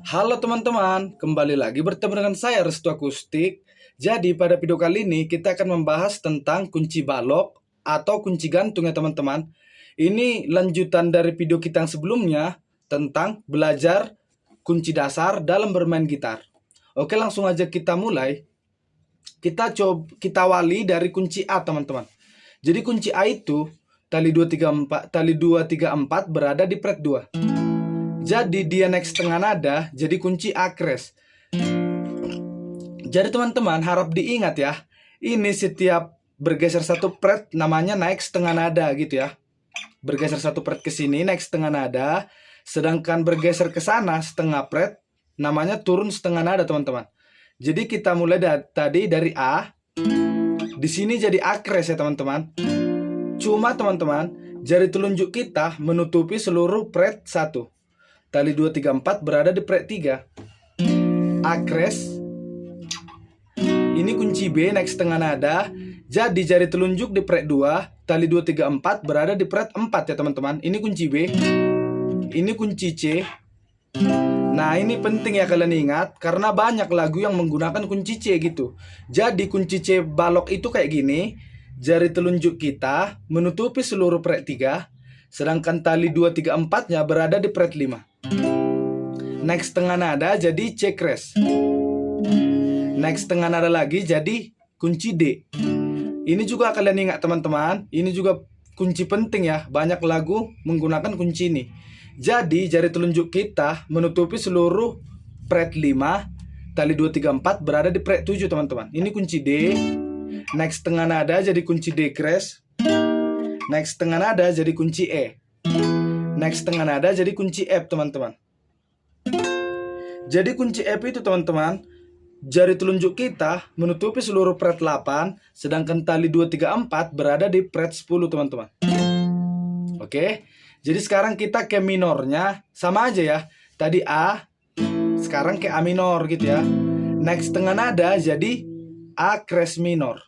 Halo teman-teman, kembali lagi bertemu dengan saya Restu Akustik. Jadi pada video kali ini kita akan membahas tentang kunci balok atau kunci gantung ya teman-teman. Ini lanjutan dari video kita yang sebelumnya tentang belajar kunci dasar dalam bermain gitar. Oke, langsung aja kita mulai. Kita awali dari kunci A teman-teman. Jadi kunci A itu tali 2 3 4 berada di fret 2. Jadi dia naik setengah nada, jadi kunci A crash. Jadi teman-teman harap diingat ya, ini setiap bergeser satu fret namanya naik setengah nada gitu ya. Bergeser satu fret ke sini naik setengah nada, sedangkan bergeser ke sana setengah fret namanya turun setengah nada teman-teman. Jadi kita mulai tadi dari A, di sini jadi A crash ya teman-teman. Cuma teman-teman, jari telunjuk kita menutupi seluruh fret 1. Tali 2 3 4 berada di fret 3. A crash. Ini kunci B naik setengah nada. Jadi jari telunjuk di fret 2, tali 2 3 4 berada di fret 4 ya teman-teman. Ini kunci B. Ini kunci C. Nah, ini penting ya kalian ingat karena banyak lagu yang menggunakan kunci C gitu. Jadi kunci C balok itu kayak gini. Jari telunjuk kita menutupi seluruh fret 3, sedangkan tali 2 3 4-nya berada di fret 5. Naik setengah nada jadi C crash. Naik setengah nada lagi jadi kunci D. Ini juga kalian ingat teman-teman, ini juga kunci penting ya. Banyak lagu menggunakan kunci ini. Jadi jari telunjuk kita menutupi seluruh fret 5, tali 2 3 4 berada di fret 7 teman-teman. Ini kunci D. Naik setengah nada jadi kunci D crash. Naik setengah nada jadi kunci E. Naik setengah nada jadi kunci F teman-teman. Jadi kunci F itu teman-teman, jari telunjuk kita menutupi seluruh fret 8, sedangkan tali 2 3 4 berada di fret 10 teman-teman. Oke. Jadi sekarang kita ke minornya sama aja ya. Tadi A, sekarang ke A minor gitu ya. Naik setengah nada jadi A crash minor.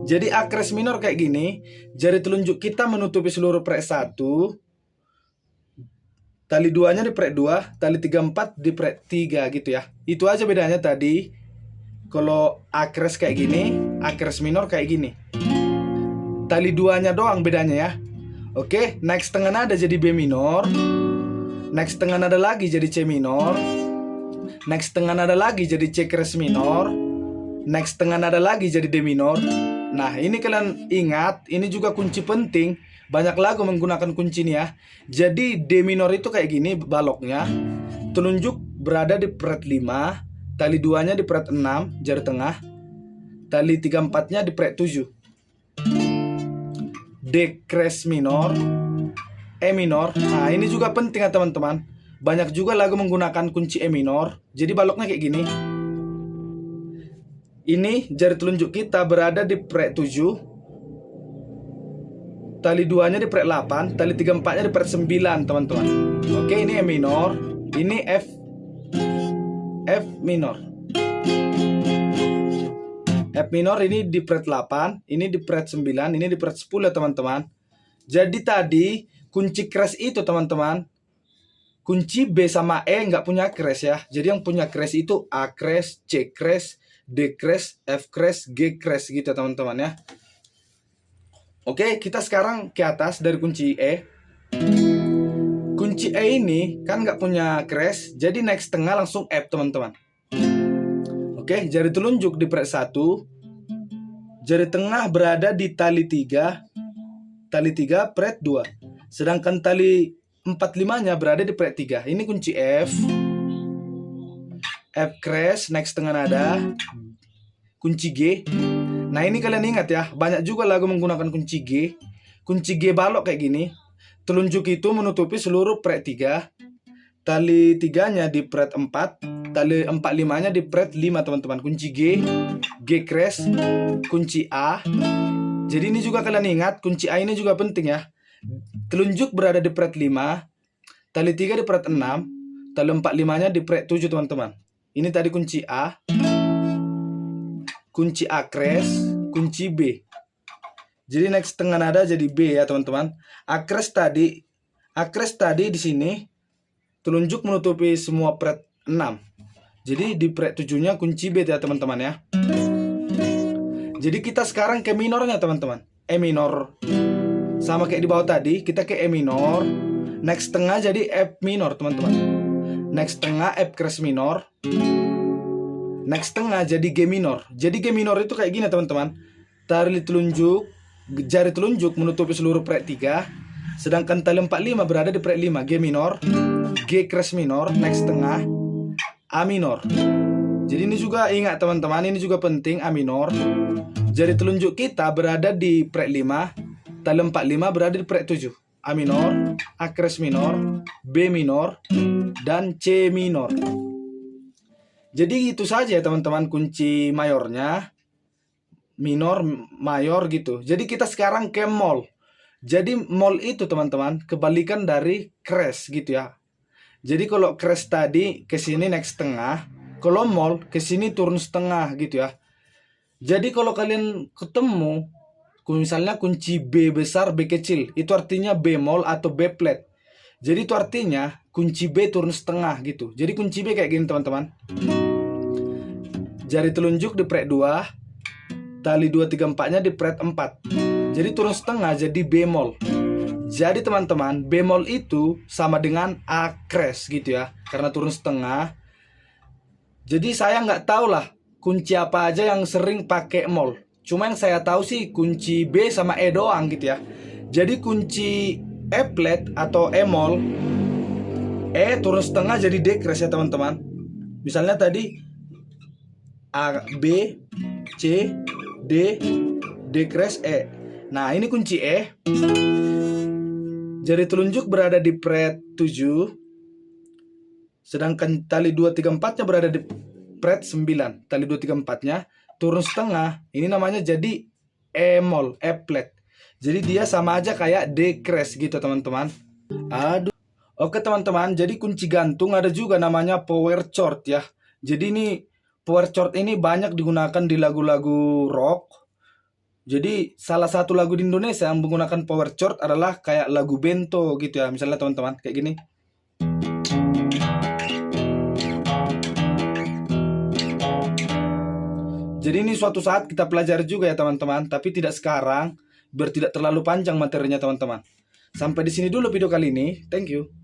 Jadi A crash minor kayak gini, jari telunjuk kita menutupi seluruh fret 1, tali 2-nya di fret 2, tali 3 4 di fret 3 gitu ya. Itu aja bedanya tadi. Kalau A crash kayak gini, A crash minor kayak gini. Tali 2-nya doang bedanya ya. Oke, naik setengah nada jadi B minor. Naik setengah nada lagi jadi C minor. Naik setengah nada lagi jadi C crash minor. Naik setengah nada lagi jadi D minor. Nah, ini kalian ingat, ini juga kunci penting. Banyak lagu menggunakan kunci ini ya. Jadi D minor itu kayak gini baloknya. Telunjuk berada di fret 5, tali 2-nya di fret 6, jari tengah. Tali 3 4-nya di fret 7. D crash minor, E minor. Nah, ini juga penting ya teman-teman. Banyak juga lagu menggunakan kunci E minor. Jadi baloknya kayak gini. Ini jari telunjuk kita berada di fret 7. Tali 2-nya di fret 8, tali 3 4-nya di fret 9, teman-teman. Oke, ini E minor, ini F minor. F minor ini di fret 8, ini di fret 9, ini di fret 10 teman-teman. Jadi tadi kunci crash itu teman-teman, kunci B sama E nggak punya crash ya. Jadi yang punya crash itu A crash, C crash, D crash, F crash, G crash gitu teman-teman ya. Oke, kita sekarang ke atas dari kunci E. Kunci E ini kan nggak punya crash, jadi naik setengah langsung F teman-teman. Oke, jari telunjuk di fret 1. Jari tengah berada di tali 3. Tali 3 fret 2. Sedangkan tali 4-5-nya berada di fret 3. Ini kunci F. F crash, naik setengah nada. Kunci G. Nah, ini kalian ingat ya, banyak juga lagu menggunakan kunci G. Kunci G balok kayak gini. Telunjuk itu menutupi seluruh fret 3. Tali 3-nya di fret 4, tali 4-5-nya di fret 5 teman-teman. Kunci G, G crash, kunci A. Jadi ini juga kalian ingat, kunci A ini juga penting ya. Telunjuk berada di fret 5, tali 3 di fret 6, tali 4-5-nya di fret 7 teman-teman. Ini tadi kunci A. Kunci A crash, kunci B. Jadi naik setengah nada jadi B ya teman-teman. A crash tadi di sini telunjuk menutupi semua fret 6. Jadi di fret 7-nya kunci B ya teman-teman ya. Jadi kita sekarang ke minornya teman-teman. E minor. Sama kayak di bawah tadi, kita ke E minor. Next tengah jadi F minor teman-teman. Next tengah F crash minor. Next tengah jadi G minor. Jadi G minor itu kayak gini teman-teman. Tali telunjuk, jari telunjuk menutupi seluruh fret 3. Sedangkan tali 45 berada di fret 5. G minor, G crash minor, next tengah A minor. Jadi ini juga ingat teman-teman, ini juga penting, A minor. Jari telunjuk kita berada di fret 5, tali 45 berada di fret 7. A minor, A crash minor, B minor, dan C minor. Jadi itu saja ya teman-teman kunci mayornya. Minor, mayor gitu. Jadi kita sekarang ke mol. Jadi mol itu teman-teman kebalikan dari crash gitu ya. Jadi kalau crash tadi ke sini naik setengah, kalau mol ke sini turun setengah gitu ya. Jadi kalau kalian ketemu misalnya kunci B besar B kecil, itu artinya B mol atau B flat. Jadi itu artinya kunci B turun setengah gitu. Jadi kunci B kayak gini teman-teman. Jari telunjuk di fret 2, tali 2 3 4-nya di fret 4. Jadi turun setengah jadi B mol. Jadi teman-teman, B mol itu sama dengan A crash gitu ya, karena turun setengah. Jadi saya nggak tahu lah kunci apa aja yang sering pakai mol. Cuma yang saya tahu sih kunci B sama E doang gitu ya. Jadi kunci E flat atau E mol, E turun setengah jadi D crash ya teman-teman. Misalnya tadi A, B, C, D, D crash E. Nah ini kunci E. Jari telunjuk berada di fret 7. Sedangkan tali 2 3 4-nya berada di fret 9. Tali 2 3 4-nya turun setengah. Ini namanya jadi E mol, E flat. Jadi dia sama aja kayak D crash gitu teman-teman. Aduh. Oke teman-teman, jadi kunci gantung ada juga namanya power chord ya. Jadi ini power chord ini banyak digunakan di lagu-lagu rock. Jadi salah satu lagu di Indonesia yang menggunakan power chord adalah kayak lagu Bento gitu ya. Misalnya teman-teman kayak gini. Jadi ini suatu saat kita pelajari juga ya teman-teman, tapi tidak sekarang, biar tidak terlalu panjang materinya teman-teman. Sampai di sini dulu video kali ini. Thank you.